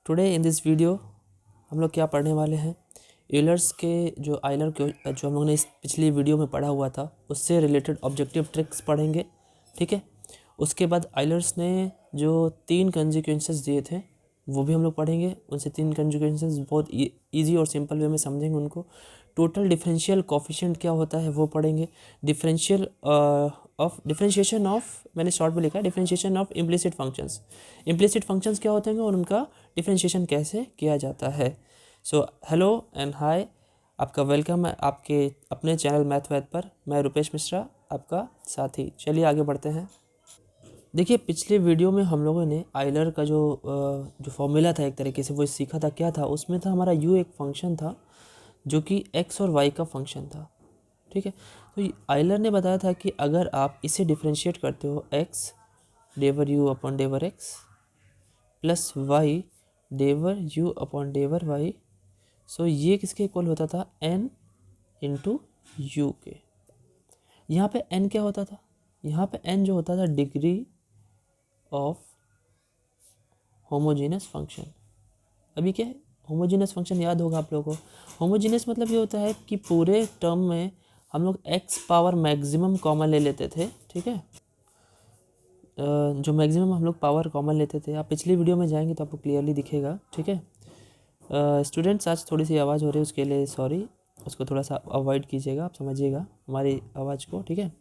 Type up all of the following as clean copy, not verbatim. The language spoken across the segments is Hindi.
टुडे इन दिस वीडियो हम लोग क्या पढ़ने वाले हैं, यूलर्स के जो आइलर के जो हम लोग ने इस पिछली वीडियो में पढ़ा हुआ था उससे रिलेटेड ऑब्जेक्टिव ट्रिक्स पढ़ेंगे। ठीक है, उसके बाद आइलर्स ने जो 3 कंसिक्वेंसेस दिए थे वो भी हम लोग पढ़ेंगे। उनसे 3 कंसिक्वेंसेस बहुत ईजी और सिंपल वे में समझेंगे उनको। टोटल डिफरेंशियल कोफिशिएंट क्या होता है वो पढ़ेंगे। डिफरेंशिएशन ऑफ मैंने शॉर्ट में लिखा है differentiation of implicit functions. Implicit functions क्या होते हैं और उनका डिफरेंशिएशन कैसे किया जाता है। सो हेलो एंड हाय, आपका वेलकम है आपके अपने चैनल मैथ वैद पर। मैं रुपेश मिश्रा आपका साथी। चलिए आगे बढ़ते हैं। देखिए, पिछले वीडियो में हम लोगों ने आइलर का जो फॉर्मूला था एक तरीके से वो सीखा था। क्या था उसमें? था हमारा यू एक फंक्शन था जो कि एक्स और वाई का फंक्शन था। ठीक है, तो आइलर ने बताया था कि अगर आप इसे डिफ्रेंशिएट करते हो x डेवर u upon डेवर x plus y del u upon del y, so ये किसके इक्वल होता था? एन इंटू यू के। यहाँ पे एन क्या होता था? यहाँ पे एन जो होता था डिग्री ऑफ होमोजीनस फंक्शन। अभी क्या है? होमोजीनस फंक्शन याद होगा आप लोगों को। होमोजीनस मतलब ये होता है कि पूरे टर्म में हम लोग एक्स पावर मैक्सिमम कॉमन ले लेते थे। ठीक है, जो मैक्सिमम हम लोग पावर कॉमन लेते थे, आप पिछली वीडियो में जाएंगे तो आपको क्लियरली दिखेगा। ठीक है स्टूडेंट्स, आज थोड़ी सी आवाज़ हो रही है उसके लिए सॉरी, उसको थोड़ा सा अवॉइड कीजिएगा, आप समझिएगा हमारी आवाज़ को। ठीक है,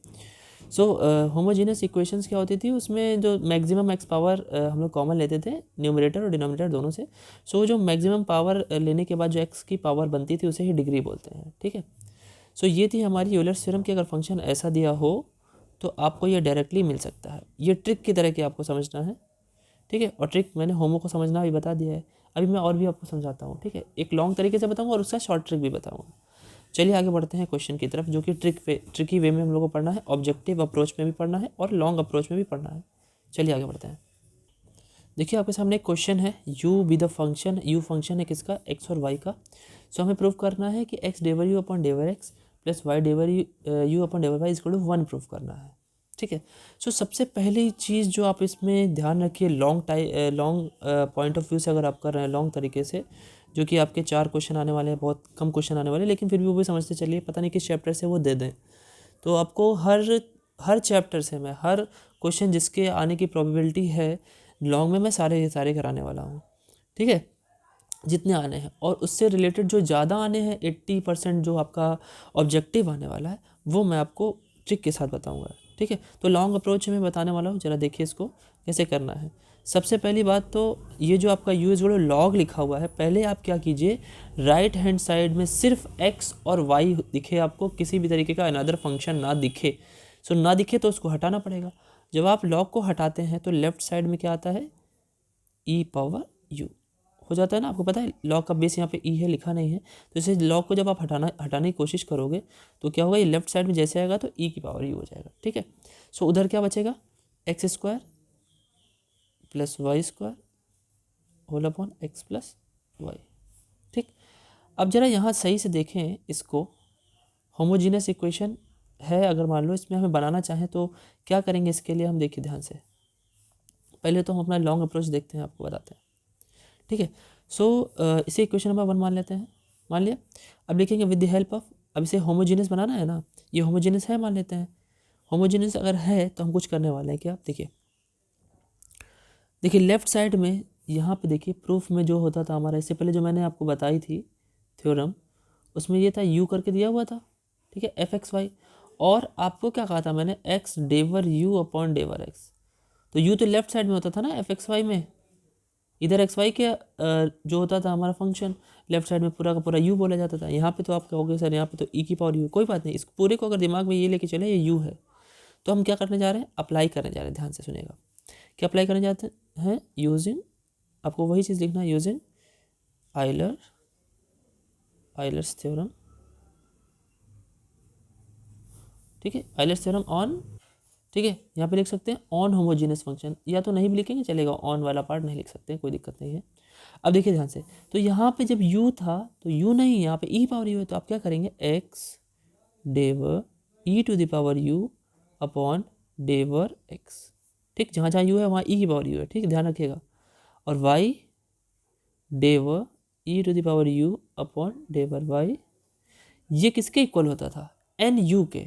सो होमोजीनियस इक्वेशंस क्या होती थी उसमें जो मैक्सिमम एक्स पावर हम लोग कॉमन लेते थे न्यूमरेटर और डिनोमिनेटर दोनों से। सो जो मैक्सिमम पावर लेने के बाद जो एक्स की पावर बनती थी उसे ही डिग्री बोलते हैं। ठीक है, सो ये थी हमारी यूलर्स थ्योरम कि अगर फंक्शन ऐसा दिया हो तो आपको ये डायरेक्टली मिल सकता है। ये ट्रिक की तरह की आपको समझना है। ठीक है, और ट्रिक मैंने होमो को समझना भी बता दिया है। अभी मैं और भी आपको समझाता हूँ। ठीक है, एक लॉन्ग तरीके से बताऊँगा और उसका शॉर्ट ट्रिक भी बताऊँगा। चलिए आगे बढ़ते हैं क्वेश्चन की तरफ, जो कि ट्रिकी वे में हम लोग को पढ़ना है, ऑब्जेक्टिव अप्रोच में भी पढ़ना है और लॉन्ग अप्रोच में भी पढ़ना है। चलिए आगे बढ़ते हैं। देखिए आपके सामने एक क्वेश्चन है, you be the function. You function है किसका? एक्स और वाई का। सो हमें प्रूव करना है कि x डेवर u upon डेवर x plus y del u upon del y equal to 1 prove करना है। ठीक है, सो सबसे पहली चीज़ जो आप इसमें ध्यान रखिए, लॉन्ग पॉइंट ऑफ व्यू से अगर आप कर रहे हैं लॉन्ग तरीके से, जो कि आपके 4 क्वेश्चन आने वाले हैं, बहुत कम क्वेश्चन आने वाले हैं, लेकिन फिर भी वो भी समझते चलिए, पता नहीं किस चैप्टर से वो दे दें। तो आपको हर हर चैप्टर से मैं हर क्वेश्चन जिसके आने की प्रोबेबिलिटी है लॉन्ग में, मैं सारे सारे कराने वाला हूँ। ठीक है, जितने आने हैं और उससे रिलेटेड जो ज़्यादा आने हैं 80% जो आपका ऑब्जेक्टिव आने वाला है वो मैं आपको ट्रिक के साथ बताऊंगा। ठीक है, तो लॉन्ग अप्रोच में बताने वाला हूँ, ज़रा देखिए इसको कैसे करना है। सबसे पहली बात तो ये जो आपका यू इज लॉग लिखा हुआ है, पहले आप क्या कीजिए, राइट हैंड साइड में सिर्फ एक्स और वाई दिखे आपको, किसी भी तरीके का अनदर फंक्शन ना दिखे। सो ना दिखे तो उसको हटाना पड़ेगा। जब आप लॉग को हटाते हैं तो लेफ्ट साइड में क्या आता है? ई पावर यू हो जाता है ना। आपको पता है लॉग का बेस यहाँ पे ई है, लिखा नहीं है, तो इसे लॉग को जब आप हटाने की कोशिश करोगे तो क्या होगा, ये लेफ्ट साइड में जैसे आएगा तो ई की पावर यू हो जाएगा। ठीक है, सो उधर क्या बचेगा? X square plus y square whole upon x plus y. ठीक, अब जरा यहाँ सही से देखें इसको, होमोजीनियस इक्वेशन है, अगर मान लो इसमें हमें बनाना चाहें तो क्या करेंगे इसके लिए, हम देखिए ध्यान से। पहले तो हम अपना लॉन्ग अप्रोच देखते हैं, आपको बताते हैं। ठीक है, सो इसे इक्वेशन नंबर 1 मान लेते हैं। मान लिया, अब लिखेंगे विद द हेल्प ऑफ, अब इसे होमोजीनियस बनाना है ना, ये होमोजीनियस है मान लेते हैं। होमोजीनियस अगर है तो हम कुछ करने वाले हैं क्या, देखिए देखिए लेफ्ट साइड में यहाँ पे देखिए प्रूफ में जो होता था हमारा, इससे पहले जो मैंने आपको बताई थी थ्योरम, उसमें ये था यू करके दिया हुआ था। ठीक है, एफ एक्स वाई, और आपको क्या कहा था मैंने, एक्स डेवर यू अपॉन डेवर एक्स। तो यू तो लेफ्ट साइड में होता था ना एफ एक्स वाई में, इधर एक्स वाई के जो होता था हमारा फंक्शन लेफ्ट साइड में पूरा का पूरा यू बोला जाता था। यहाँ पे तो आप कहोगे सर यहाँ पे तो ई की पावर यू, कोई बात नहीं, इस पूरे को अगर दिमाग में ये लेके चले ये यू है, तो हम क्या करने जा रहे हैं, अप्लाई करने जा रहे हैं। ध्यान से सुनेगा, क्या अप्लाई करने जाते हैं, यूजिंग, आपको वही चीज़ लिखना है, यूजिंग आइलर्स थ्योरम। ठीक है, आइलर्स थ्योरम ऑन, ठीक है, यहाँ पे लिख सकते हैं ऑन होमोजीनियस फंक्शन, या तो नहीं भी लिखेंगे चलेगा, ऑन वाला पार्ट नहीं लिख सकते, कोई दिक्कत नहीं है। अब देखिए ध्यान से, तो यहाँ पे जब u था तो u नहीं, यहाँ पे e पावर u है, तो आप क्या करेंगे, x del e to the power u upon del x। ठीक, जहाँ जहाँ u है वहाँ e की पावर u है। ठीक, ध्यान रखिएगा। और y del e to the power u upon del y, ये किसके इक्वल होता था, एन यू के,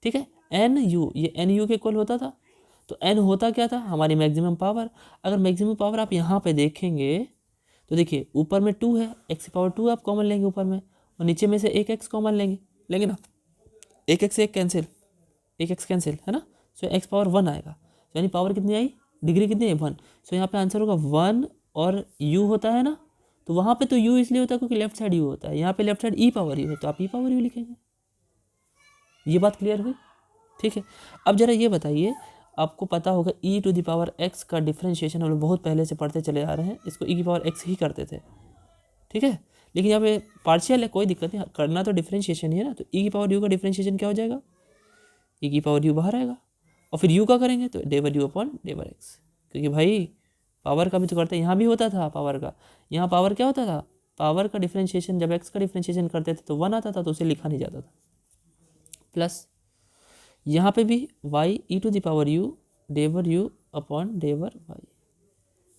ठीक है, एन यू, ये एन यू के इक्वल होता था। तो एन होता क्या था, हमारी मैक्सिमम पावर। अगर मैक्सिमम पावर आप यहाँ पे देखेंगे तो देखिए ऊपर में 2 है, एक्स की पावर 2 आप कॉमन लेंगे ऊपर में, और नीचे में से एक एक्स कॉमन लेंगे ना, एक एक्स से एक कैंसिल, एक एक्स कैंसिल है ना, सो एक्स पावर 1 आएगा, यानी पावर कितनी आई, डिग्री कितनी है 1। सो यहाँ पे आंसर होगा 1 और u होता है ना, तो वहाँ पे तो u इसलिए होता है क्योंकि लेफ्ट साइड u होता है, यहाँ पे लेफ्ट साइड ई पावर u है, तो आप ई पावर u लिखेंगे। ये बात क्लियर हुई, ठीक है। अब जरा ये बताइए, आपको पता होगा e to the power x का डिफ्रेंशिएशन हम लोग बहुत पहले से पढ़ते चले आ रहे हैं, इसको e की पावर x ही करते थे, ठीक है। लेकिन यहाँ पे पार्शियल है, कोई दिक्कत नहीं, करना तो डिफ्रेंशिएशन ही है ना, तो e की पावर u का डिफ्रेंशिएशन क्या हो जाएगा, e की पावर u बाहर आएगा, और फिर u का करेंगे तो डेवर u अपॉन डेवर x, क्योंकि भाई पावर का भी तो करते हैं, यहाँ भी होता था पावर का, यहाँ पावर क्या होता था, पावर का डिफ्रेंशिएशन जब x का डिफ्रेंशिएशन करते थे तो 1 आता था, तो उसे लिखा नहीं जाता था, प्लस यहाँ पे भी y e to the power u del u upon del y,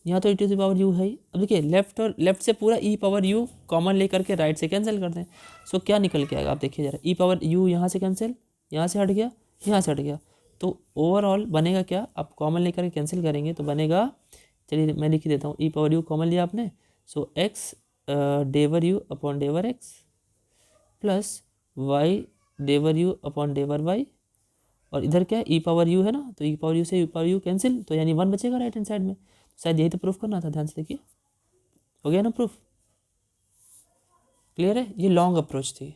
यहाँ तो e to the power u है ही। अब देखिए लेफ्ट से पूरा e पावर u कॉमन लेकर के राइट से कैंसिल करते हैं, सो क्या निकल के आएगा आप देखिए जरा, e पावर u यहाँ से कैंसिल, यहाँ से हट गया, यहाँ से हट गया, तो ओवरऑल बनेगा क्या, आप कॉमन लेकर के कैंसिल करेंगे तो बनेगा, चलिए मैं लिख देता हूँ, e पावर u कॉमन लिया आपने, so x del u upon del x plus y del u upon del y, और इधर क्या है e पावर u है ना, तो e पावर u से e पावर u कैंसिल, तो यानी 1 बचेगा राइट हैंड साइड में, शायद यही तो प्रूफ करना था, ध्यान से देखिए, हो गया ना प्रूफ, क्लियर है। ये लॉन्ग अप्रोच थी,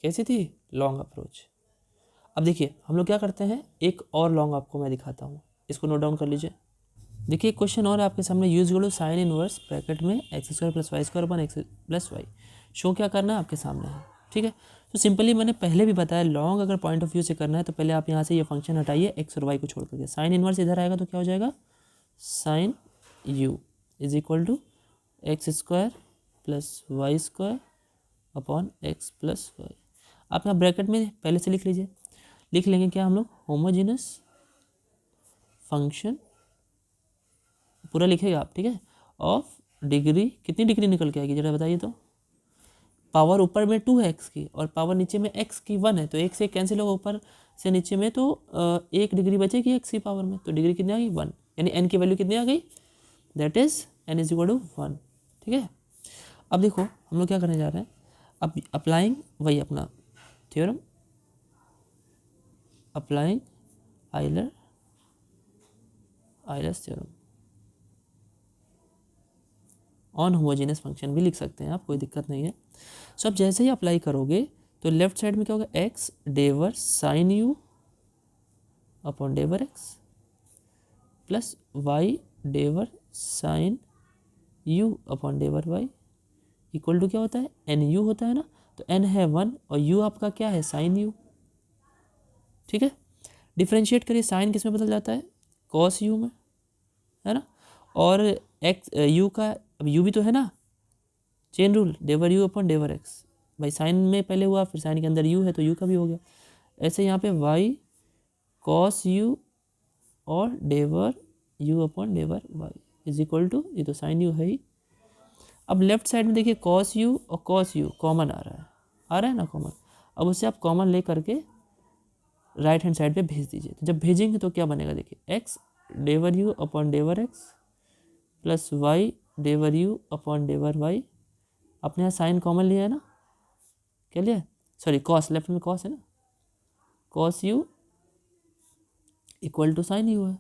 कैसी थी, लॉन्ग अप्रोच। अब देखिए हम लोग क्या करते हैं, एक और लॉन्ग आपको मैं दिखाता हूँ, इसको नोट डाउन कर लीजिए। देखिए क्वेश्चन और आपके सामने, यूज करो साइन इनवर्स ब्रैकेट में x square plus y square upon x plus y, show क्या करना है आपके सामने है, ठीक है। तो सिंपली मैंने पहले भी बताया, लॉन्ग अगर पॉइंट ऑफ व्यू से करना है तो पहले आप यहाँ से ये फंक्शन हटाइए एक्स और वाई को छोड़ करके, साइन इनवर्स इधर आएगा तो क्या हो जाएगा, sine u is equal to x square plus y square upon x plus y. आप यहाँ ब्रैकेट में पहले से लिख लीजिए, लिख लेंगे क्या हम लोग, होमोजेनस फंक्शन पूरा लिखेगा आप, ठीक है, ऑफ डिग्री, कितनी डिग्री निकल के आएगी जरा बताइए तो, पावर ऊपर में 2 है एक्स की और पावर नीचे में एक्स की 1 है, तो एक से कैंसिल होगा ऊपर से नीचे में, तो 1 डिग्री बचेगी एक्स की पावर में, तो डिग्री कितनी आ गई 1, यानी एन की वैल्यू कितनी आ गई, that is n is equal to 1, ठीक है। अब देखो हम लोग क्या करने जा रहे हैं, अब अप्लाइंग वही अपना theorem, applying Euler's theorem on homogeneous function भी लिख सकते हैं आप, कोई दिक्कत नहीं है। सो अब जैसे ही अप्लाई करोगे तो लेफ्ट साइड में क्या होगा, x del sine u upon डेवर x plus y del sine u upon del y equal to क्या होता है, एन यू होता है ना, तो एन है 1 और यू आपका क्या है, साइन यू, ठीक है। डिफ्रेंशिएट करिए, साइन किस में बदल जाता है, कॉस यू में, है ना, और एक्स यू का, अब यू भी तो है ना, chain rule, del u upon डेवर x, भाई साइन में पहले हुआ फिर साइन के अंदर यू है तो यू का भी हो गया, ऐसे यहाँ पे वाई कॉस यू और del u upon del y is equal to, ये तो साइन यू है ही। अब लेफ्ट साइड में देखिए कॉस यू और कॉस यू कॉमन आ रहा है ना कॉमन, अब उससे आप कॉमन ले करके राइट हैंड साइड पे भेज दीजिए, तो जब भेजेंगे तो क्या बनेगा देखिए, x डेवर u upon डेवर x plus y del u upon del y, अपने यहाँ साइन कॉमन लिया है ना, क्या लिया, सॉरी कॉस, लेफ्ट में कॉस है ना, cos u equal to sine u है।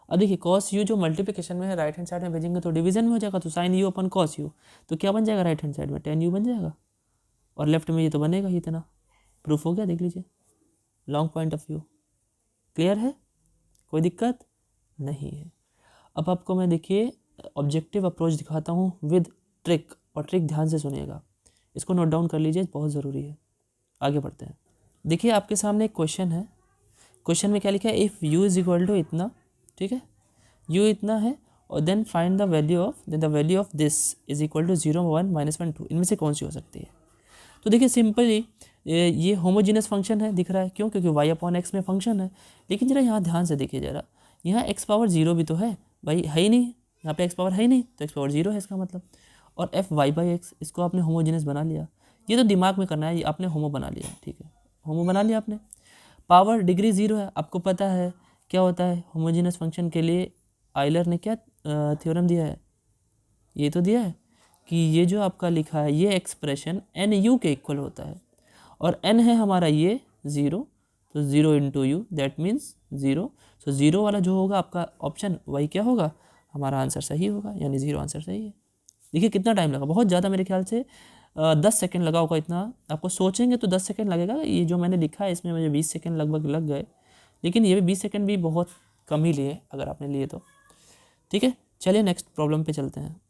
अब देखिए कॉस यू जो मल्टीप्लिकेशन में है राइट हैंड साइड में भेजेंगे तो डिवीजन में हो जाएगा, तो sine u upon cos u, तो क्या बन जाएगा राइट हैंड साइड में, टेन यू बन जाएगा, और लेफ्ट में ये तो बनेगा ही इतना, प्रूफ हो गया, देख लीजिए, long point of view, clear है, कोई दिक्कत नहीं है। अब आपको मैं देखिए ऑब्जेक्टिव अप्रोच दिखाता हूँ विद ट्रिक, और ट्रिक ध्यान से सुनिएगा, इसको नोट डाउन कर लीजिए, बहुत ज़रूरी है। आगे बढ़ते हैं, देखिए आपके सामने एक क्वेश्चन है, क्वेश्चन में क्या लिखा है, if u is equal to इतना, ठीक है, यू इतना है, और then find the value of this is equal to 0 1 -1 2, इनमें से कौन सी हो सकती है। तो देखिए सिंपली ये होमोजीनियस फंक्शन है, दिख रहा है क्यों, क्योंकि y अपॉन एक्स में फंक्शन है, लेकिन जरा यहाँ ध्यान से देखिए जरा, यहाँ x पावर 0 भी तो है भाई, है ही नहीं, यहाँ पे एक्स पावर है ही नहीं तो एक्स पावर 0 है इसका मतलब। और एफ वाई बाई एक्स, इसको आपने होमोजेनस बना लिया। ये तो दिमाग में करना है, ये आपने होमो बना लिया, ठीक है, होमो बना लिया आपने। पावर डिग्री 0 है, आपको पता है क्या होता है होमोजेनस फंक्शन के लिए। आइलर ने क्या थ्योरम दिया है, ये तो दिया है कि ये जो आपका लिखा है ये एक्सप्रेशन एन यू के इक्वल होता है, और एन है हमारा ये 0, तो 0 इंटू यू दैट मीन्स 0। सो 0 वाला जो होगा आपका ऑप्शन वही क्या होगा, हमारा आंसर सही होगा, यानी 0 आंसर सही है। देखिए कितना टाइम लगा, बहुत ज़्यादा, मेरे ख्याल से 10 सेकेंड लगा होगा। इतना आपको सोचेंगे तो 10 सेकेंड लगेगा। ये जो मैंने लिखा है इसमें मुझे 20 सेकेंड लगभग लग गए, लेकिन ये भी 20 सेकेंड भी बहुत कम ही लिए अगर आपने लिए तो। ठीक है, चलिए नेक्स्ट प्रॉब्लम पे चलते हैं।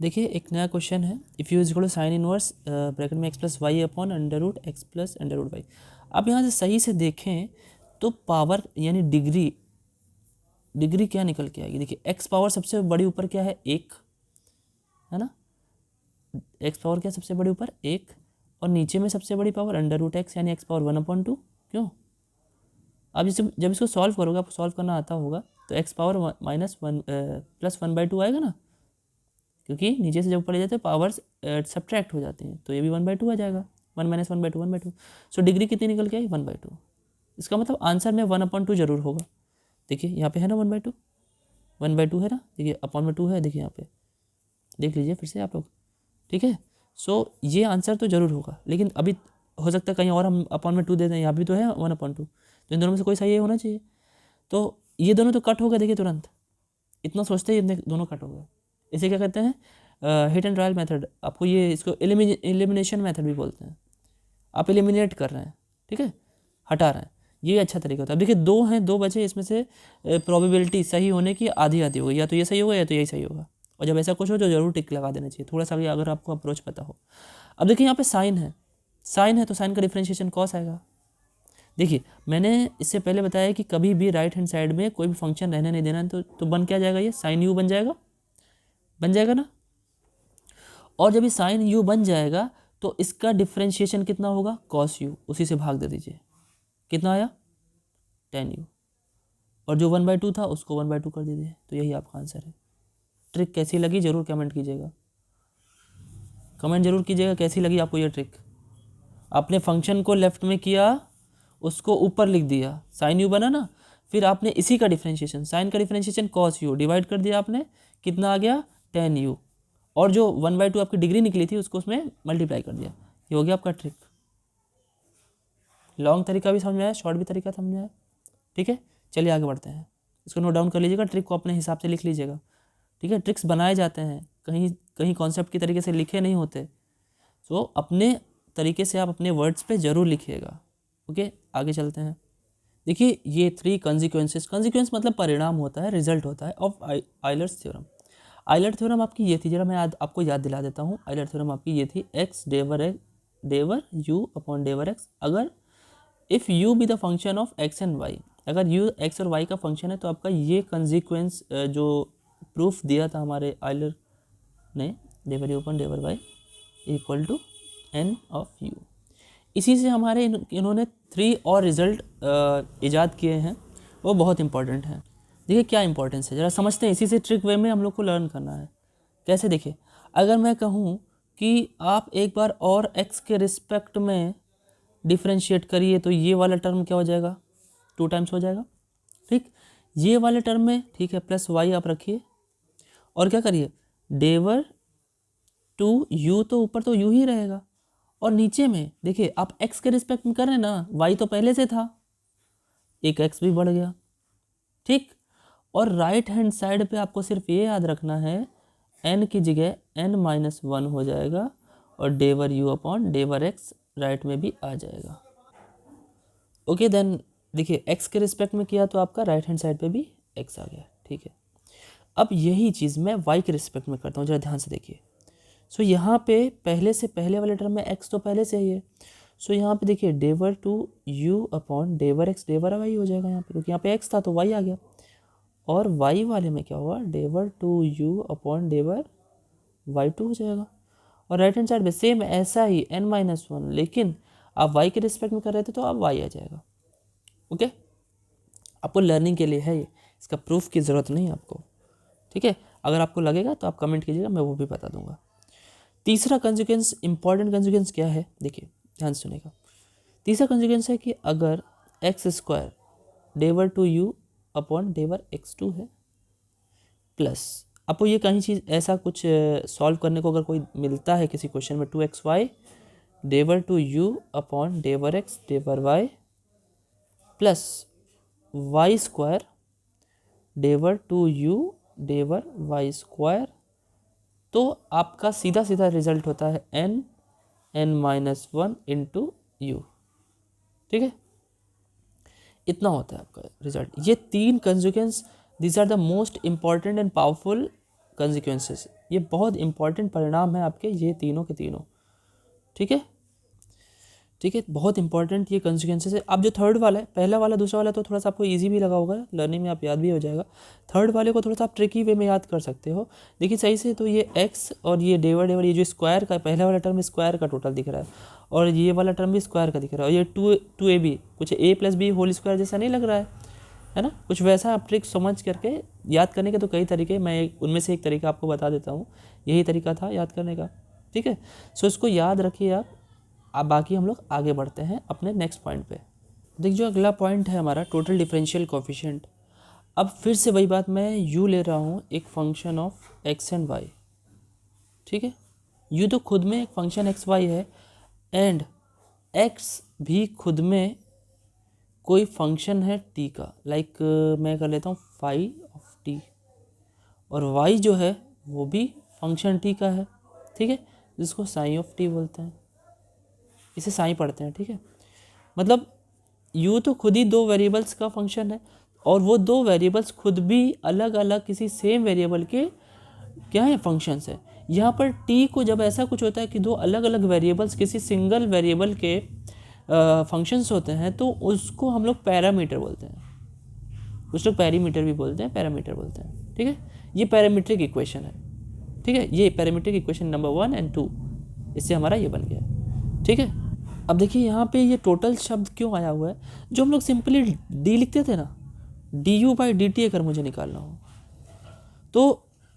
देखिए एक नया क्वेश्चन है, if u is equal to sine inverse bracket में x plus y upon under root x plus under root y. आप यहाँ से सही से देखें तो पावर यानी डिग्री क्या निकल के आएगी। देखिए एक्स पावर सबसे बड़ी ऊपर क्या है, 1 है ना, एक्स पावर क्या सबसे बड़ी ऊपर 1, और नीचे में सबसे बड़ी पावर अंडर रूट एक्स यानी एक्स पावर 1/2। क्यों, आप जब इसको सॉल्व करोगे, आपको सॉल्व करना आता होगा, तो एक्स पावर माइनस 1 प्लस 1/2 आएगा ना, क्योंकि नीचे से जब ऊपर ले जाते हैं पावर्स सब्ट्रैक्ट हो जाती हैं, तो ये भी 1/2 आ जाएगा, 1 माइनस 1/2 1/2। सो डिग्री कितनी निकल के आई, 1/2। इसका मतलब आंसर में 1/2 जरूर होगा। देखिए यहाँ पे है ना 1/2, 1/2 है ना, देखिए अपॉन में 2 है, देखिए यहाँ पे देख लीजिए फिर से आप लोग, ठीक है। सो ये आंसर तो जरूर होगा, लेकिन अभी हो सकता है कहीं और हम अपॉन में 2 दे दें, यहाँ भी तो है 1/2, तो इन दोनों में से कोई सही होना चाहिए। तो ये दोनों तो कट हो गए, देखिए तुरंत, इतना सोचते ही दोनों कट हो गए। इसे क्या कहते हैं, हिट एंड ट्रायल मेथड। आपको ये इसको एलिमिनेशन मेथड भी बोलते हैं। आप एलिमिनेट कर रहे हैं, ठीक है, हटा रहे हैं, ये अच्छा तरीका होता है। अब देखिए 2 हैं, 2 बचे, इसमें से प्रोबेबिलिटी सही होने की आधी आधी होगी, या तो ये सही होगा या तो यही सही होगा। और जब ऐसा कुछ हो तो जरूर टिक लगा देना चाहिए, थोड़ा सा भी अगर आपको अप्रोच पता हो। अब देखिए यहाँ पे साइन है, साइन है तो साइन का डिफ्रेंशिएशन कॉस आएगा। देखिए मैंने इससे पहले बताया कि कभी भी राइट हैंड साइड में कोई भी फंक्शन रहने नहीं देना, तो बन क्या जाएगा, ये साइन यू बन जाएगा ना। और जब ये साइन यू बन जाएगा तो इसका डिफ्रेंशिएशन कितना होगा, कॉस यू, उसी से भाग दे दीजिए, कितना आया, tan यू, और जो 1/2 था उसको 1/2 कर दीजिए, तो यही आपका आंसर है। ट्रिक कैसी लगी जरूर कमेंट कीजिएगा, कमेंट जरूर कीजिएगा कैसी लगी आपको ये ट्रिक। आपने फंक्शन को लेफ्ट में किया, उसको ऊपर लिख दिया, साइन यू बना ना, फिर आपने इसी का डिफ्रेंशिएशन, साइन का डिफ्रेंशिएशन कॉस यू डिवाइड कर दिया आपने, कितना आ गया, tan यू, और जो 1/2 आपकी डिग्री निकली थी उसको उसमें मल्टीप्लाई कर दिया। ये हो गया आपका ट्रिक। लॉन्ग तरीका भी समझ में आया, शॉर्ट भी तरीका समझ में आया, ठीक है। चलिए आगे बढ़ते हैं, इसको नोट डाउन कर लीजिएगा, ट्रिक को अपने हिसाब से लिख लीजिएगा, ठीक है। ट्रिक्स बनाए जाते हैं, कहीं कहीं कॉन्सेप्ट की तरीके से लिखे नहीं होते, सो अपने तरीके से आप अपने वर्ड्स पे ज़रूर लिखिएगा, ओके। आगे चलते हैं। देखिए ये 3 कॉन्सिक्वेंसेस, कॉन्सिक्वेंस मतलब परिणाम होता है, रिजल्ट होता है of Euler's theorem. Euler theorem आपकी ये थी, जरा मैं आपको याद दिला देता हूँ। आइलर थ्योरम आपकी ये थी, एक्स डेवर यू अपॉन डेवर एक्स, अगर if u be the function of x and y, अगर यू एक्स और वाई का फंक्शन है तो आपका ये कंसिक्वेंस जो प्रूफ दिया था हमारे आइलर ने, del u upon del y equal to n of u. इसी से हमारे इन्होंने 3 और रिजल्ट ईजाद किए हैं, वो बहुत इंपॉर्टेंट हैं। देखिए क्या इंपॉर्टेंस है, ज़रा समझते हैं। इसी से ट्रिक वे में हम लोग को लर्न करना है। कैसे, देखिए अगर मैं कहूँ कि आप एक बार और x के रिस्पेक्ट में डिफ्रेंशिएट करिए, तो ये वाला टर्म क्या हो जाएगा, 2 टाइम्स हो जाएगा, ठीक। ये वाले टर्म में, ठीक है, प्लस y आप रखिए, और क्या करिए, डेवर टू यू, तो ऊपर तो यू ही रहेगा, और नीचे में देखिए आप x के रिस्पेक्ट में कर रहे हैं ना, y तो पहले से था, एक x भी बढ़ गया, ठीक। और राइट हैंड साइड पे आपको सिर्फ ये याद रखना है, n की जगह n-1 हो जाएगा, और डेवर u upon del x right में भी आ जाएगा, ओके। देन देखिए x के रिस्पेक्ट में किया तो आपका राइट हैंड साइड पे भी x आ गया, ठीक है। अब यही चीज़ मैं y के रिस्पेक्ट में करता हूँ, जरा ध्यान से देखिए। सो यहाँ पे पहले से पहले वाले टर्म में x तो पहले से ही है, सो यहाँ पे देखिए del two u upon del x, del y हो जाएगा यहाँ पे, क्योंकि यहाँ पे x था तो y आ गया, और y वाले में क्या होगा, डेवर टू u अपॉन डेवर y2 हो जाएगा। और राइट हैंड साइड में सेम ऐसा ही n-1, लेकिन आप y के रिस्पेक्ट में कर रहे थे तो अब y आ जाएगा, ओके। आपको लर्निंग के लिए है ये, इसका प्रूफ की ज़रूरत नहीं है आपको, ठीक है। अगर आपको लगेगा तो आप कमेंट कीजिएगा, मैं वो भी बता दूंगा। तीसरा कंजुगेंस, इंपॉर्टेंट कंजुगेंस क्या है, देखिए ध्यान सुनेगा। तीसरा कंजुगेंस है कि अगर x square del two u upon डेवर x two है, प्लस आपको ये कहीं चीज़ ऐसा कुछ सॉल्व करने को अगर कोई मिलता है किसी क्वेश्चन में, 2xy del two u upon डेवर x del y plus y square del two u del y square, तो आपका सीधा सीधा रिजल्ट होता है n-1 इंटू यू। ठीक है, इतना होता है आपका रिजल्ट। ये तीन कंजुगेंस, these are the most important and powerful consequences. ये बहुत इंपॉर्टेंट परिणाम है आपके, ये तीनों के तीनों। ठीक है, ठीक है, बहुत इंपॉर्टेंट ये कंसिक्वेंसेस है। अब जो थर्ड वाला है, पहला वाला दूसरा वाला तो थोड़ा सा आपको इजी भी लगा होगा, लर्निंग में आप याद भी हो जाएगा। थर्ड वाले को थोड़ा सा आप ट्रिकी वे में याद कर सकते हो। देखिए सही से, तो ये एक्स और ये डेवर डेवर, ये जो स्क्वायर का पहला वाला टर्म स्क्वायर का टोटल दिख रहा है, और ये वाला टर्म भी स्क्वायर का दिख रहा है, और ये टू ए बी, कुछ a plus b whole square जैसा नहीं लग रहा है ना, कुछ वैसा। आप ट्रिक समझ करके याद करने के तो कई तरीके, मैं उनमें से एक तरीका आपको बता देता हूँ, यही तरीका था याद करने का। ठीक है, सो इसको याद रखिए आप। अब बाकी हम लोग आगे बढ़ते हैं अपने नेक्स्ट पॉइंट पे। देखिए जो अगला पॉइंट है हमारा, टोटल डिफरेंशियल कोफिशिएंट। अब फिर से वही बात, मैं यू ले रहा हूँ एक function of x and y. ठीक है, यू तो खुद में एक फंक्शन एक्स वाई है, एंड एक्स भी खुद में कोई फंक्शन है टी का, लाइक मैं कर लेता हूँ फाई ऑफ टी, और वाई जो है वो भी फंक्शन टी का है। ठीक है, जिसको साई ऑफ टी बोलते हैं, इसे साई पढ़ते हैं। ठीक है, मतलब यू तो खुद ही दो वेरिएबल्स का फंक्शन है, और वो दो वेरिएबल्स खुद भी अलग अलग किसी सेम वेरिएबल के क्या है, फंक्शंस है। यहाँ पर टी को जब ऐसा कुछ होता है कि दो अलग अलग वेरिएबल्स किसी सिंगल वेरिएबल के फंक्शंस होते हैं, तो उसको हम लोग पैरामीटर बोलते हैं। कुछ लोग पैरीमीटर भी बोलते हैं, पैरामीटर बोलते हैं। ठीक है, ये पैरामीट्रिक इक्वेशन है। ठीक है, ये पैरामीट्रिक इक्वेशन नंबर 1 और 2, इससे हमारा ये बन गया। ठीक है, अब देखिए यहाँ पे ये टोटल शब्द क्यों आया हुआ है, जो हम लोग सिंपली डी लिखते थे ना, D you by D T अगर मुझे निकालना हो, तो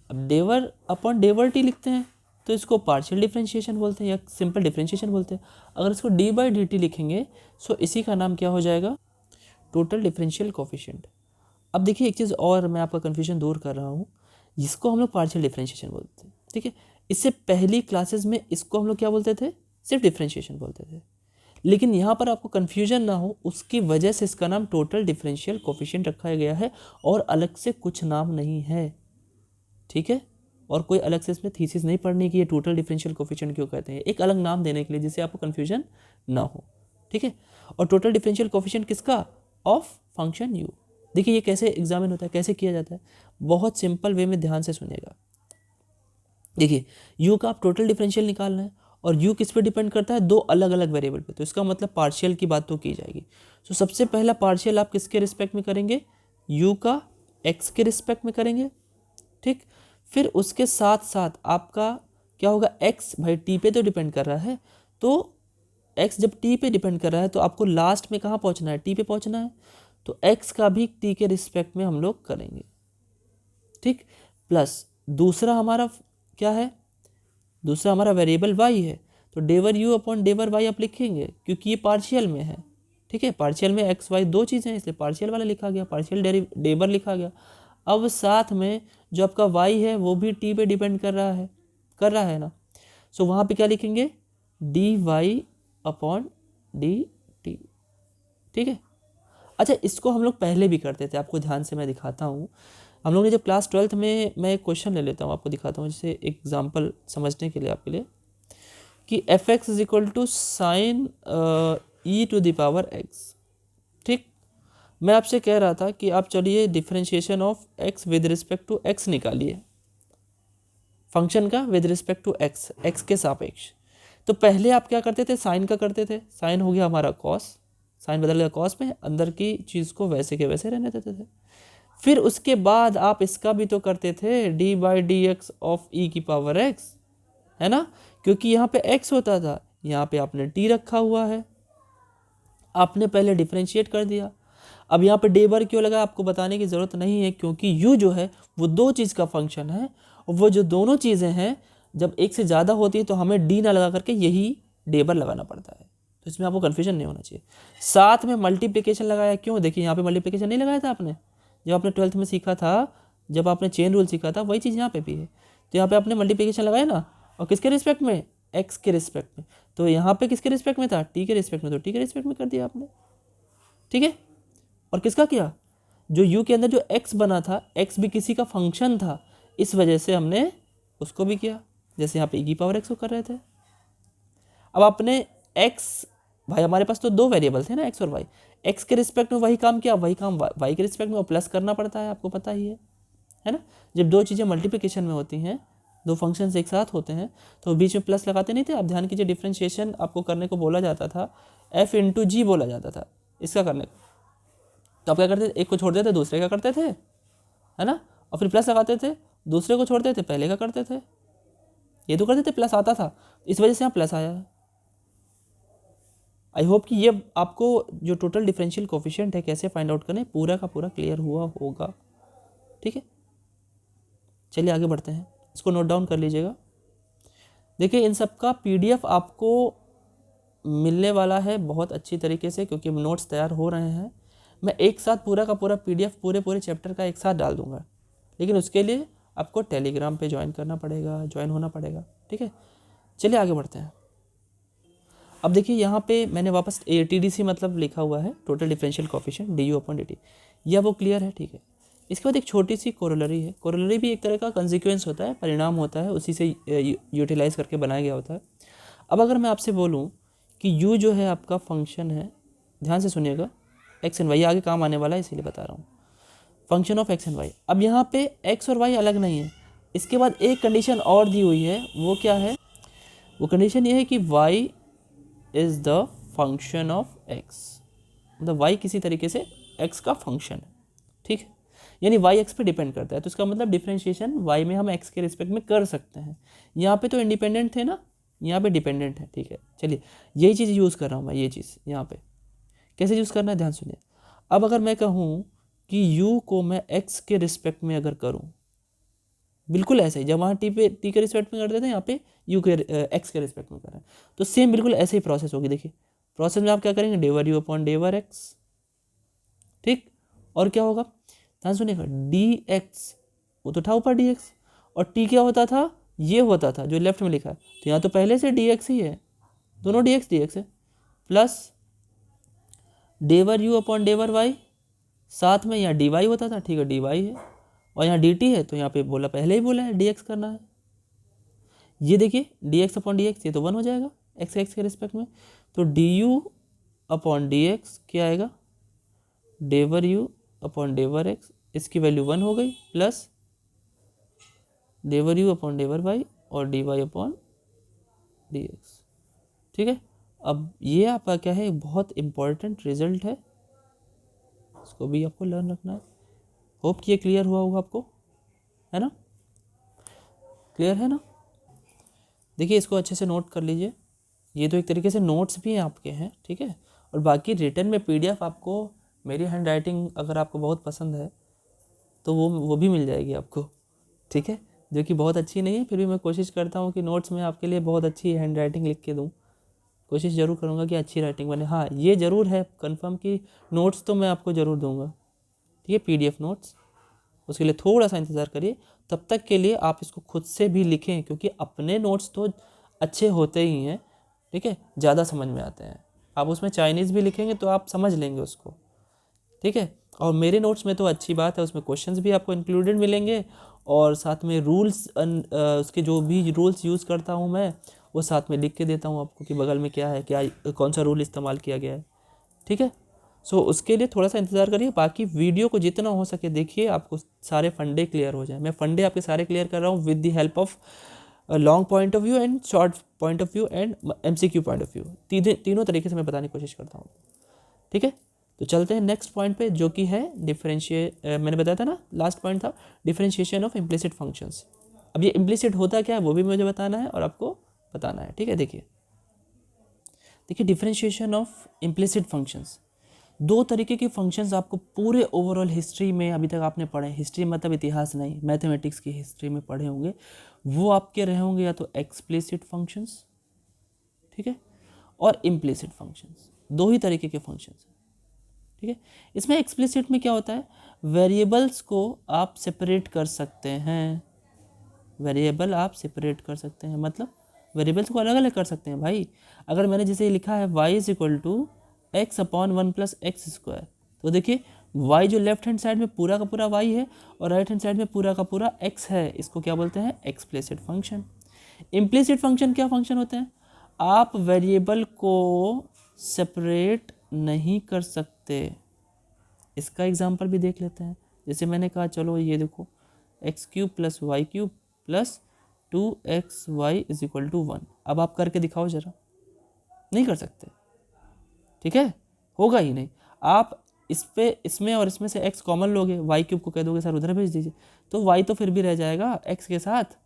अब डेवर अपॉन डेवर टी लिखते हैं, तो इसको पार्शियल डिफरेंशिएशन बोलते हैं या सिंपल डिफरेंशिएशन बोलते हैं। अगर इसको डी बाई डी टी लिखेंगे, सो इसी का नाम क्या हो जाएगा, टोटल डिफरेंशियल कोफिशिएंट। अब देखिए एक चीज़ और मैं आपका कन्फ्यूजन दूर कर रहा हूँ, जिसको हम लोग पार्शियल डिफरेंशिएशन बोलते हैं। ठीक है, इससे पहली क्लासेस में इसको हम लोग क्या बोलते थे, सिर्फ डिफरेंशिएशन बोलते थे। लेकिन यहाँ पर आपको कन्फ्यूजन ना हो उसकी वजह से इसका नाम टोटल डिफरेंशियल कोफिशिएंट रखा गया है, और अलग से कुछ नाम नहीं है। ठीक है, और कोई अलग से इसमें थीसिस नहीं पढ़नी कि ये टोटल डिफरेंशियल कोफिशिएंट क्यों कहते हैं, एक अलग नाम देने के लिए, जिससे आपको कन्फ्यूजन ना हो। ठीक है, और टोटल डिफरेंशियल कोफिशिएंट किसका, ऑफ फंक्शन यू। देखिए ये कैसे एग्जामिन होता है, कैसे किया जाता है, बहुत सिंपल वे में ध्यान से सुनिएगा। देखिए यू का आप टोटल डिफरेंशियल निकालना है, और यू किस पे डिपेंड करता है, दो अलग अलग वेरिएबल पे, तो इसका मतलब पार्शियल की बात तो की जाएगी। तो सबसे पहला पार्शियल आप किसके रिस्पेक्ट में करेंगे, यू का एक्स के रिस्पेक्ट में करेंगे। ठीक, फिर उसके साथ साथ आपका क्या होगा, एक्स भाई टी पे तो डिपेंड कर रहा है, तो एक्स जब टी पे डिपेंड कर रहा है तो आपको लास्ट में कहाँ पहुँचना है, टी पे पहुँचना है, तो एक्स का भी टी के रिस्पेक्ट में हम लोग करेंगे। ठीक, प्लस दूसरा हमारा क्या है, दूसरा हमारा वेरिएबल वाई है, तो डेवर यू अपॉन डेवर वाई आप लिखेंगे, क्योंकि ये पार्शियल में है। ठीक है, पार्शियल में एक्स वाई दो चीज़ें हैं, इसलिए पार्शियल वाला लिखा गया, पार्शियल डेवर लिखा गया। अब साथ में जो आपका वाई है वो भी टी पे डिपेंड कर रहा है ना, सो वहाँ पे क्या लिखेंगे, d y upon d t. ठीक है, अच्छा इसको हम लोग पहले भी करते थे, आपको ध्यान से मैं दिखाता हूँ। हम लोग ने जब क्लास 12th में, मैं एक क्वेश्चन ले लेता हूँ आपको दिखाता हूँ, जैसे एग्जांपल समझने के लिए आपके लिए, कि f x is equal to sine e to the power x. ठीक, मैं आपसे कह रहा था कि आप चलिए differentiation of x with respect to x निकालिए, फंक्शन का with respect to x, x के सापेक्ष। तो पहले आप क्या करते थे, साइन का करते थे, साइन हो गया हमारा कॉस, साइन बदल गया कॉस में, अंदर की चीज़ को वैसे के वैसे रहने देते थे। फिर उसके बाद आप इसका भी तो करते थे, d by d x of e की पावर एक्स, है ना, क्योंकि यहाँ पे एक्स होता था, यहाँ पे आपने टी रखा हुआ है, आपने पहले डिफरेंशिएट कर दिया। अब यहाँ पे डे बर क्यों लगा आपको बताने की ज़रूरत नहीं है, क्योंकि यू जो है वो दो चीज़ का फंक्शन है, और वो जो दोनों चीज़ें हैं जब एक से ज़्यादा होती है तो हमें डी ना लगा करके यही डे बर लगाना पड़ता है। तो इसमें आपको कन्फ्यूजन नहीं होना चाहिए। साथ में मल्टीप्लिकेशन लगाया क्यों, देखिए यहाँ पे मल्टीप्लिकेशन नहीं लगाया था आपने, जब आपने 12th में सीखा था, जब आपने चेन रूल सीखा था, वही चीज़ यहाँ पे भी है। तो यहाँ पे आपने मल्टीप्लिकेशन लगाया ना, और किसके रिस्पेक्ट में, एक्स के रिस्पेक्ट में। तो यहाँ पे किसके रिस्पेक्ट में था, टी के रिस्पेक्ट में, तो टी के रिस्पेक्ट में कर दिया आपने, ठीक है। और किसका किया, जो यू के अंदर जो एक्स बना था, एक्स भी किसी का फंक्शन था, इस वजह से हमने उसको भी किया, जैसे यहाँ पे ई पावर एक्स को कर रहे थे। अब आपने एक्स, भाई हमारे पास तो दो वेरिएबल थे ना, एक्स और वाई, एक्स के रिस्पेक्ट में वही काम किया, वही काम वाई के रिस्पेक्ट में प्लस करना पड़ता है, आपको पता ही है ना। जब दो चीज़ें मल्टीप्लिकेशन में होती हैं, दो फंक्शंस एक साथ होते हैं, तो बीच में प्लस लगाते नहीं थे आप, ध्यान कीजिए। डिफरेंशिएशन आपको करने को बोला जाता था, एफ इंटू जी बोला जाता था इसका करने को, तो आप क्या करते थे, एक को छोड़ देते दूसरे का करते थे, है ना, और फिर प्लस लगाते थे, दूसरे को छोड़ देते पहले का करते थे, ये तो करते थे, प्लस आता था, इस वजह से यहाँ प्लस आया है। आई होप कि ये आपको जो टोटल डिफरेंशियल कोफिशिएंट है कैसे फाइंड आउट करें पूरा का पूरा क्लियर हुआ होगा, ठीक है। चलिए आगे बढ़ते हैं, इसको नोट डाउन कर लीजिएगा। देखिए इन सब का PDF आपको मिलने वाला है बहुत अच्छी तरीके से, क्योंकि नोट्स तैयार हो रहे हैं। मैं एक साथ पूरा का पूरा PDF पूरे चैप्टर का एक साथ डाल दूंगा, लेकिन उसके लिए आपको टेलीग्राम पे ज्वाइन करना पड़ेगा, ज्वाइन होना पड़ेगा, ठीक है। चलिए आगे बढ़ते हैं। अब देखिए यहाँ पे मैंने वापस TDC मतलब लिखा हुआ है, टोटल डिफरेंशियल कोफिशिएंट DU/dt, यह वो क्लियर है, ठीक है। इसके बाद एक छोटी सी कोरोलरी है, कोरोलरी भी एक तरह का कंसिक्वेंस होता है, परिणाम होता है, उसी से यूटिलाइज करके बनाया गया होता है। अब अगर मैं आपसे बोलूँ कि U जो है आपका फंक्शन है, ध्यान से सुनिएगा, एक्स एंड वाई आगे काम आने वाला है इसीलिए बता रहा हूँ, function of x and y. अब यहाँ पे एक्स और वाई अलग नहीं है, इसके बाद एक कंडीशन और दी हुई है, वो क्या है, वो कंडीशन ये है कि y is the function of x, मतलब y किसी तरीके से x का फंक्शन है, ठीक है, यानी y x पे डिपेंड करता है, तो इसका मतलब डिफरेंशिएशन y में हम x के रिस्पेक्ट में कर सकते हैं। यहाँ पे तो इंडिपेंडेंट थे ना, यहाँ पे डिपेंडेंट है, ठीक है। चलिए यही चीज़ यूज़ कर रहा हूँ मैं, ये चीज़ यहाँ पे कैसे यूज़ करना है ध्यान सुनिए। अब अगर मैं कहूँ कि u को मैं x के रिस्पेक्ट में अगर करूँ, बिल्कुल ऐसे ही जब वहाँ t के रिस्पेक्ट में करते थे, यहाँ पे u के x के रिस्पेक्ट में कर रहे हैं, तो सेम बिल्कुल ऐसे ही प्रोसेस होगी। देखिए प्रोसेस में आप क्या करेंगे, डेवर u अपॉन डेवर x, ठीक, और क्या होगा ध्यान सुनिएगा, dx वो तो था ऊपर dx, और t क्या होता था, ये होता था जो लेफ्ट में लिखा है, तो यहाँ तो पहले से dx ही है, दोनों dx है, plus del u upon del y, साथ में यहाँ dy होता था, ठीक है, dy है, और यहाँ dt है, तो यहाँ पे बोला पहले ही बोला है dx करना है। ये देखिए dx अपॉन dx, ये तो 1 हो जाएगा x के रिस्पेक्ट में, तो du अपॉन dx क्या आएगा, डेवर u अपॉन डेवर x, इसकी वैल्यू 1 हो गई, plus del u upon del y और dy अपॉन dx, ठीक है। अब ये आपका क्या है, बहुत इंपॉर्टेंट रिजल्ट है, इसको भी आपको लर्न रखना है। होप कि ये क्लियर हुआ होगा आपको, है ना, क्लियर है ना। देखिए इसको अच्छे से नोट कर लीजिए, ये तो एक तरीके से नोट्स भी हैं आपके हैं, ठीक है, और बाकी रिटर्न में PDF आपको, मेरी हैंड राइटिंग अगर आपको बहुत पसंद है तो वो भी मिल जाएगी आपको, ठीक है, जो कि बहुत अच्छी नहीं है, फिर भी मैं कोशिश करता हूँ कि नोट्स में आपके लिए बहुत अच्छी हैंड राइटिंग लिख के दूँ, कोशिश ज़रूर करूँगा कि अच्छी राइटिंग बने। हाँ ये ज़रूर है कंफर्म कि नोट्स तो मैं आपको ज़रूर दूँगा, ठीक है, PDF नोट्स, उसके लिए थोड़ा सा इंतज़ार करिए। तब तक के लिए आप इसको खुद से भी लिखें, क्योंकि अपने नोट्स तो अच्छे होते ही हैं, ठीक है, ज़्यादा समझ में आते हैं। आप उसमें चाइनीज़ भी लिखेंगे तो आप समझ लेंगे उसको, ठीक है, और मेरे नोट्स में तो अच्छी बात है, उसमें क्वेश्चंस भी आपको इंक्लूडेड मिलेंगे, और साथ में रूल्स, उसके जो भी रूल्स यूज़ करता हूँ मैं वो साथ में लिख के देता हूँ आपको कि बगल में क्या है, क्या कौन सा रूल इस्तेमाल किया गया है, ठीक है। सो उसके लिए थोड़ा सा इंतज़ार करिए, बाकी वीडियो को जितना हो सके देखिए, आपको सारे फंडे क्लियर हो जाए। मैं फंडे आपके सारे क्लियर कर रहा हूँ with the help of long point of view and short point of view and MCQ point of view, तीनों तरीके से मैं बताने की कोशिश करता हूँ, ठीक है। तो चलते हैं नेक्स्ट पॉइंट पे, जो कि है मैंने बताया था ना, लास्ट पॉइंट था डिफरेंशिएशन ऑफ इम्प्लिसिट फंक्शंस। अब ये इम्प्लिसिट होता क्या है वो भी मुझे बताना है और आपको बताना है, ठीक है। देखिए डिफरेंशिएशन ऑफ इम्प्लिसिट फंक्शंस, दो तरीके के फंक्शंस आपको पूरे ओवरऑल हिस्ट्री में अभी तक आपने पढ़े, हिस्ट्री मतलब इतिहास नहीं, मैथमेटिक्स की हिस्ट्री में पढ़े होंगे, वो आपके रहे होंगे या तो एक्सप्लिसिट फंक्शंस, ठीक है, और इम्प्लिसिट फंक्शंस। दो ही तरीके के फंक्शंस हैं, ठीक है। इसमें एक्सप्लिसिट में क्या होता है, वेरिएबल्स को आप सेपरेट कर सकते हैं, वेरिएबल आप सेपरेट कर सकते हैं, मतलब वेरिएबल्स को अलग अलग कर सकते हैं भाई। अगर मैंने जैसे लिखा है y is equal to x upon 1 plus x square, तो देखिए y जो लेफ्ट हैंड साइड में पूरा का पूरा y है और राइट हैंड साइड में पूरा का पूरा x है, इसको क्या बोलते हैं, एक्सप्लिसिट फंक्शन। इम्प्लिसिट फंक्शन क्या फंक्शन होते हैं, आप वेरिएबल को सेपरेट नहीं कर सकते। इसका एग्जाम्पल भी देख लेते हैं। जैसे मैंने कहा चलो ये देखो x cube plus y cube plus 2xy is equal to 1। अब आप करके दिखाओ जरा, नहीं कर सकते, ठीक है, होगा ही नहीं। आप इसमें और इसमें से x कॉमन लोगे, वाई क्यूब को कह दोगे सर उधर भेज दीजिए, तो y तो फिर भी रह जाएगा x के साथ,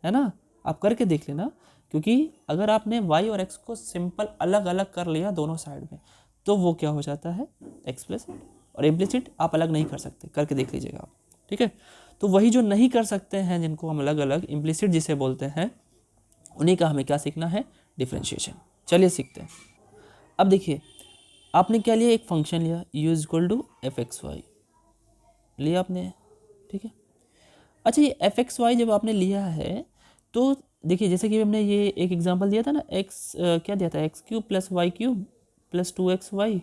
है ना। आप करके देख लेना, क्योंकि अगर आपने y और x को सिंपल अलग अलग कर लिया दोनों साइड में, तो वो क्या हो जाता है, एक्सप्लिसिट। और इम्प्लिसिट आप अलग नहीं कर सकते, करके देख लीजिएगा आप, ठीक है। तो वही जो नहीं कर सकते हैं, जिनको हम अलग अलग इम्प्लिसिट जिसे बोलते हैं, उन्हीं का हमें क्या सीखना है, डिफरेंशिएशन। चलिए सीखते हैं। अब देखिए आपने क्या लिया, एक फंक्शन लिया u is equal to f x y लिया आपने, ठीक है। अच्छा ये एफ एक्स वाई जब आपने लिया है, तो देखिए जैसे कि हमने ये एक एग्जांपल दिया था ना, क्या दिया था, x cube plus y cube plus 2xy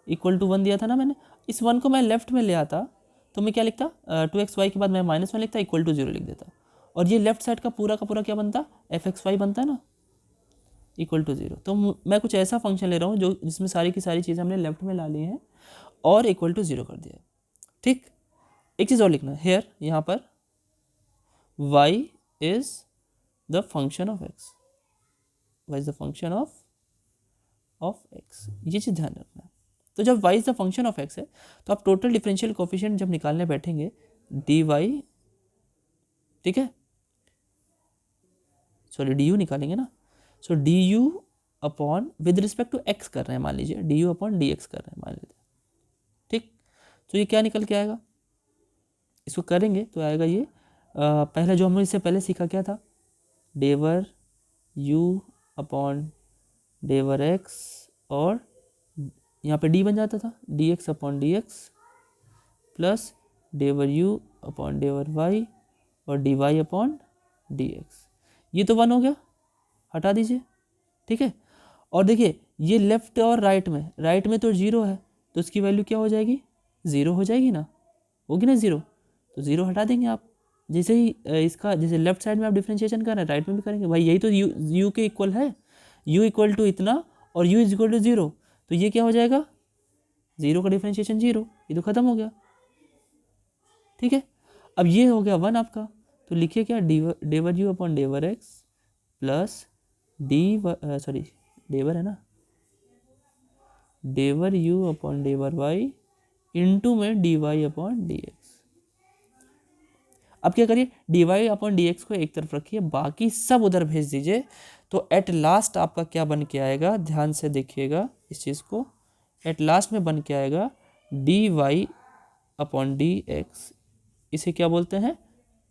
equal to 1 दिया था ना मैंने। इस 1 को मैं लेफ्ट में ले आता तो मैं क्या लिखता, 2xy के बाद मैं -1 लिखता, इक्वल टू 0 लिख देता, और ये लेफ्ट साइड का पूरा क्या बनता, एफ एक्स वाई बनता है ना, इक्वल टू 0। तो मैं कुछ ऐसा फंक्शन ले रहा हूँ जो जिसमें सारी की सारी चीज़ें हमने लेफ्ट में ला ली हैं और इक्वल टू 0 कर दिया, ठीक। एक चीज़ और लिखना है हेयर, यहाँ पर y is the function of x, y is the function of x, ये चीज़ ध्यान रखना है। तो जब y is the function of x है, तो आप टोटल डिफरेंशियल कोफिशिएंट जब निकालने बैठेंगे dy, ठीक है, सॉरी du निकालेंगे ना, so du upon with respect to x कर रहे हैं, मान लीजिए du अपॉन dx कर रहे हैं, मान लीजिए, ठीक। तो ये क्या निकल के आएगा, इसको करेंगे तो आएगा ये पहले जो हमने इससे पहले सीखा क्या था, del u upon del x, और यहाँ पे d बन जाता था dx upon dx plus del u upon del y और dy अपॉन dx। ये तो 1 हो गया, हटा दीजिए, ठीक है। और देखिए ये लेफ्ट और राइट में तो 0 है, तो इसकी वैल्यू क्या हो जाएगी, 0 हो जाएगी ना, होगी ना 0, तो 0 हटा देंगे आप। जैसे ही इसका जैसे लेफ्ट साइड में आप डिफरेंशिएशन कर रहे हैं, राइट में भी करेंगे भाई, यही तो u के इक्वल है, u इक्वल टू इतना और u इज इक्वल टू 0, तो ये क्या हो जाएगा, 0 का डिफरेंशिएशन 0, ये तो खत्म हो गया, ठीक है। अब ये हो गया 1 आपका, तो लिखिए क्या, डेवर u अपॉन डेवर एक्स प्लस डेवर है ना, del u upon del y into में dy अपॉन dx। अब क्या करिए, dy अपॉन dx को एक तरफ रखिए, बाकी सब उधर भेज दीजिए, तो एट लास्ट आपका क्या बन के आएगा, ध्यान से देखिएगा इस चीज़ को, एट लास्ट में बन के आएगा dy अपॉन dx। इसे क्या बोलते हैं,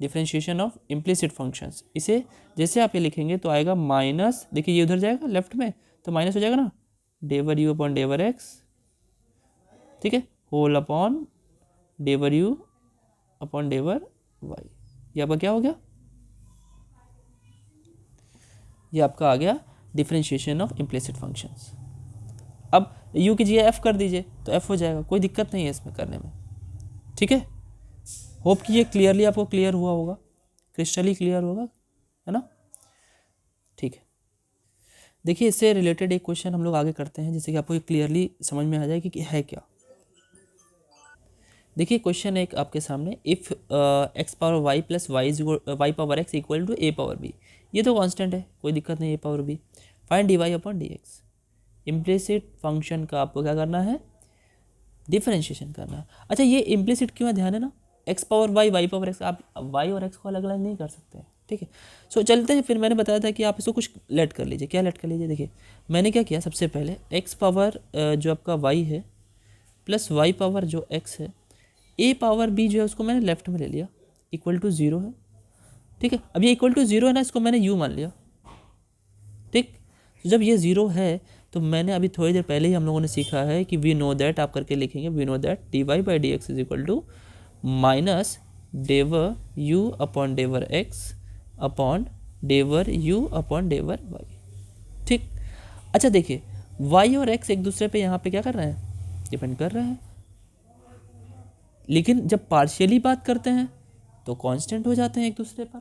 डिफरेंशिएशन ऑफ इम्प्लिसिट फंक्शंस। इसे जैसे आप ये लिखेंगे तो आएगा माइनस, देखिए ये उधर जाएगा लेफ्ट में, तो माइनस हो जाएगा ना, डेवर u अपॉन डेवर एक्स, ठीक है, whole upon del u upon del y। ये आपका क्या हो गया, ये आपका आ गया डिफरेंशिएशन ऑफ इम्प्लिसिट फंक्शंस। अब u की जगह f कर दीजिए तो f हो जाएगा, कोई दिक्कत नहीं है इसमें करने में, ठीक है। होप कि ये क्लियरली आपको क्लियर हुआ होगा, क्रिस्टली क्लियर होगा, है ना, ठीक है। देखिए इससे रिलेटेड एक क्वेश्चन हम लोग आगे करते हैं, जिससे कि आपको क्लियरली समझ में आ जाए कि है क्या। देखिए क्वेश्चन एक आपके सामने, if x power y plus y power x equal to a power b, ये तो कांस्टेंट है, कोई दिक्कत नहीं, a power b, find d y upon d x. Implicit function का आपको क्या करना है, डिफरेंशिएशन करना है। अच्छा ये इम्प्लिसिट क्यों है, ध्यान है ना, x power y, y power x, आप वाई और एक्स को अलग अलग नहीं कर सकते, ठीक है। सो चलते हैं, फिर मैंने बताया था कि आप इसको कुछ लेट कर लीजिए। क्या लेट कर लीजिए, देखिए मैंने क्या किया, सबसे पहले एक्स पावर जो आपका वाई है प्लस वाई पावर जो एक्स है, ए पावर बी जो है उसको मैंने लेफ्ट में ले लिया, इक्वल टू 0 है। ठीक है, अब ये इक्वल टू 0 है ना, इसको मैंने यू मान लिया। ठीक, तो जब ये 0 है तो मैंने अभी थोड़ी देर पहले ही हम लोगों ने सीखा है कि वी नो दैट, आप करके लिखेंगे, we know that d y by d x is equal to minus del u upon डेवर x upon del u upon del y. ठीक, अच्छा देखिए वाई और एक्स एक दूसरे पे यहाँ पे क्या कर रहे हैं, डिपेंड कर रहे हैं, लेकिन जब पार्शियली बात करते हैं तो कांस्टेंट हो जाते हैं एक दूसरे पर।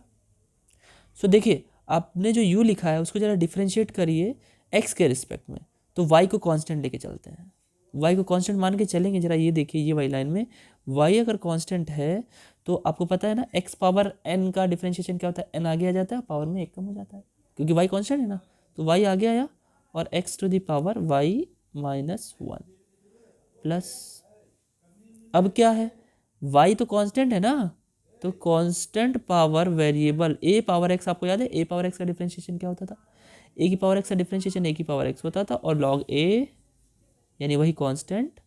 सो देखिए आपने जो u लिखा है उसको ज़रा डिफ्रेंशिएट करिए x के रिस्पेक्ट में, तो y को कांस्टेंट लेके चलते हैं, y को कांस्टेंट मान के चलेंगे। जरा ये देखिए, ये वाली लाइन में y अगर कांस्टेंट है तो आपको पता है ना x पावर n का डिफ्रेंशिएशन क्या होता है, n आगे आ जाता है, पावर में 1 कम हो जाता है, क्योंकि y कांस्टेंट है ना, तो y आगे आया और x to the power y minus 1 plus, अब क्या है, y तो कांस्टेंट है ना, तो constant power variable a power x, आपको याद है a पावर x का डिफरेंशिएशन क्या होता था, a की पावर x का डिफरेंशिएशन a की पावर x होता था और log a यानी वही कांस्टेंट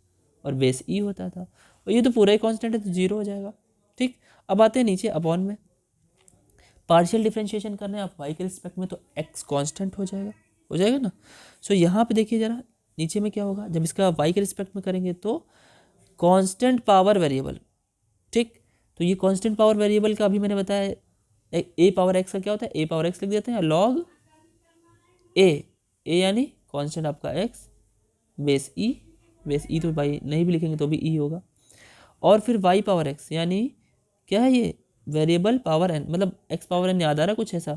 और बेस e होता था, और ये तो पूरा ही कांस्टेंट है तो 0 हो जाएगा। ठीक, अब आते हैं नीचे अपॉन में, पार्शियल डिफरेंशिएशन करना है आप y के रिस्पेक्ट में, तो x कांस्टेंट हो जाएगा ना। सो यहाँ पे देखिए जरा नीचे में क्या होगा, जब इसका y के रिस्पेक्ट में करेंगे तो कांस्टेंट पावर वेरिएबल। ठीक, तो ये कांस्टेंट पावर वेरिएबल का अभी मैंने बताया ए पावर एक्स का क्या होता है, ए पावर एक्स लिख देते हैं, लॉग ए यानी कांस्टेंट आपका एक्स बेस ई तो भाई नहीं भी लिखेंगे तो भी ई होगा, और फिर वाई पावर एक्स यानी क्या है, ये वेरिएबल पावर एन, मतलब एक्स पावर एन याद आ रहा है कुछ ऐसा,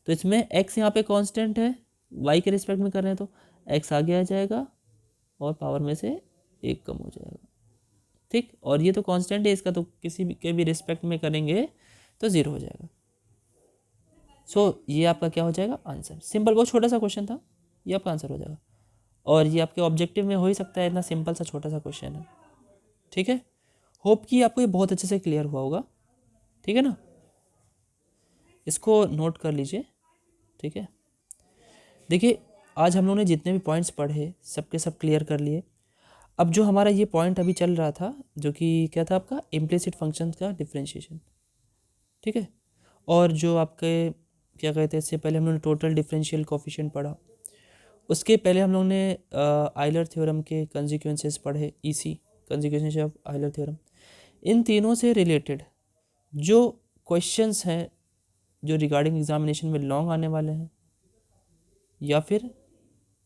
तो इसमें एक्स यहाँ पे कांस्टेंट है, वाई के रिस्पेक्ट में कर रहे हैं तो एक्स आगे आ जाएगा और पावर में से 1 कम हो जाएगा। ठीक, और ये तो कांस्टेंट है इसका, तो किसी भी के भी रिस्पेक्ट में करेंगे तो 0 हो जाएगा। सो ये आपका क्या हो जाएगा, आंसर। सिंपल, बहुत छोटा सा क्वेश्चन था, ये आपका आंसर हो जाएगा, और ये आपके ऑब्जेक्टिव में हो ही सकता है, इतना सिंपल सा छोटा सा क्वेश्चन है। ठीक है, होप कि आपको ये बहुत अच्छे से क्लियर हुआ होगा। ठीक है ना, इसको नोट कर लीजिए। ठीक है, देखिए आज हम लोगों ने जितने भी पॉइंट्स पढ़े सबके सब क्लियर कर लिए। अब जो हमारा ये पॉइंट अभी चल रहा था जो कि क्या था आपका, इम्प्लिसिट फंक्शन का डिफरेंशिएशन। ठीक है, और जो आपके क्या कहते हैं, इससे पहले हम लोगों ने टोटल डिफरेंशियल कोफिशिएंट पढ़ा, उसके पहले हम लोगों ने आइलर थ्योरम के कंसिक्वेंसेस पढ़े, ईसी कंसिक्वेंसेस ऑफ आइलर थ्योरम। इन तीनों से रिलेटेड जो क्वेश्चंस हैं जो रिगार्डिंग एग्जामिनेशन में लॉन्ग आने वाले हैं या फिर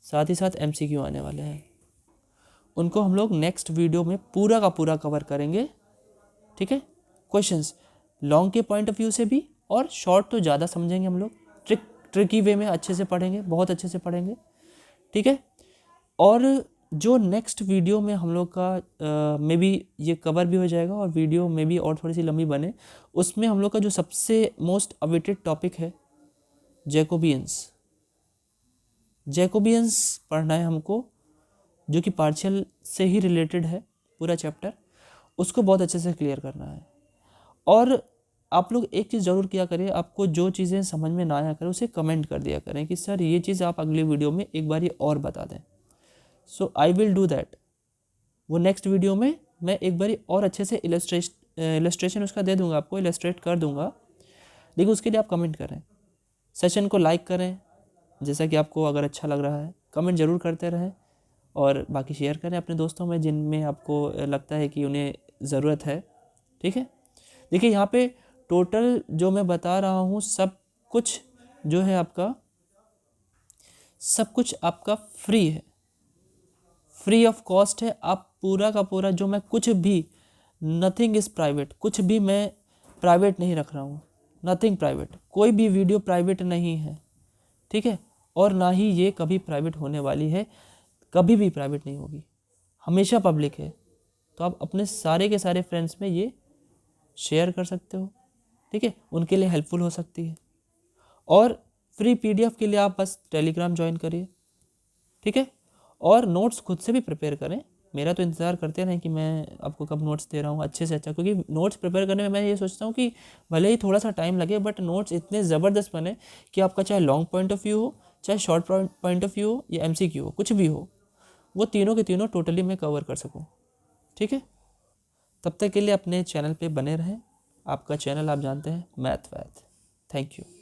साथ ही साथ एमसीक्यू आने वाले हैं, उनको हम लोग नेक्स्ट वीडियो में पूरा का पूरा कवर करेंगे। ठीक है, क्वेश्चंस लॉन्ग के पॉइंट ऑफ व्यू से भी, और शॉर्ट तो ज़्यादा समझेंगे हम लोग, ट्रिकी वे में अच्छे से पढ़ेंगे, बहुत अच्छे से पढ़ेंगे। ठीक है, और जो नेक्स्ट वीडियो में हम लोग का मे बी ये कवर भी हो जाएगा और वीडियो में भी और थोड़ी सी लंबी बने, उसमें हम लोग का जो सबसे मोस्ट अवेटेड टॉपिक है जैकोबियंस पढ़ना है हमको, जो कि पार्शियल से ही रिलेटेड है पूरा चैप्टर, उसको बहुत अच्छे से क्लियर करना है। और आप लोग एक चीज़ ज़रूर किया करें, आपको जो चीज़ें समझ में ना आया करें उसे कमेंट कर दिया करें कि सर ये चीज़ आप अगली वीडियो में एक बार ये और बता दें। सो आई विल डू दैट, वो नेक्स्ट वीडियो में मैं एक बार और अच्छे से इलस्ट्रेशन उसका दे दूंगा, आपको इलस्ट्रेट कर दूंगा, लेकिन उसके लिए आप कमेंट करें, सेशन को लाइक करें, जैसा कि आपको अगर अच्छा लग रहा है कमेंट ज़रूर करते रहें, और बाकी शेयर करें अपने दोस्तों में जिनमें आपको लगता है कि उन्हें ज़रूरत है। ठीक है, देखिए यहाँ पे टोटल जो मैं बता रहा हूँ सब कुछ जो है आपका, सब कुछ आपका फ्री है, फ्री ऑफ कॉस्ट है। आप पूरा का पूरा जो मैं कुछ भी, नथिंग इज़ प्राइवेट, कुछ भी मैं प्राइवेट नहीं रख रहा हूँ, नथिंग प्राइवेट, कोई भी वीडियो प्राइवेट नहीं है। ठीक है, और ना ही ये कभी प्राइवेट होने वाली है, कभी भी प्राइवेट नहीं होगी, हमेशा पब्लिक है। तो आप अपने सारे के सारे फ्रेंड्स में ये शेयर कर सकते हो। ठीक है, उनके लिए हेल्पफुल हो सकती है। और फ्री पीडीएफ के लिए आप बस टेलीग्राम ज्वाइन करिए। ठीक है, और नोट्स खुद से भी प्रिपेयर करें, मेरा तो इंतज़ार करते रहें कि मैं आपको कब नोट्स दे रहा हूँ अच्छे से अच्छा, क्योंकि नोट्स प्रिपेयर करने में मैं ये सोचता हूँ कि भले ही थोड़ा सा टाइम लगे बट नोट्स इतने ज़बरदस्त बने कि आपका चाहे लॉन्ग पॉइंट ऑफ व्यू हो, चाहे शॉर्ट पॉइंट ऑफ व्यू हो, या MCQ हो, कुछ भी हो, वो तीनों के तीनों टोटली मैं कवर कर सकूँ। ठीक है, तब तक के लिए अपने चैनल पे बने रहें। आपका चैनल आप जानते हैं, मैथ वैथ। Thank you.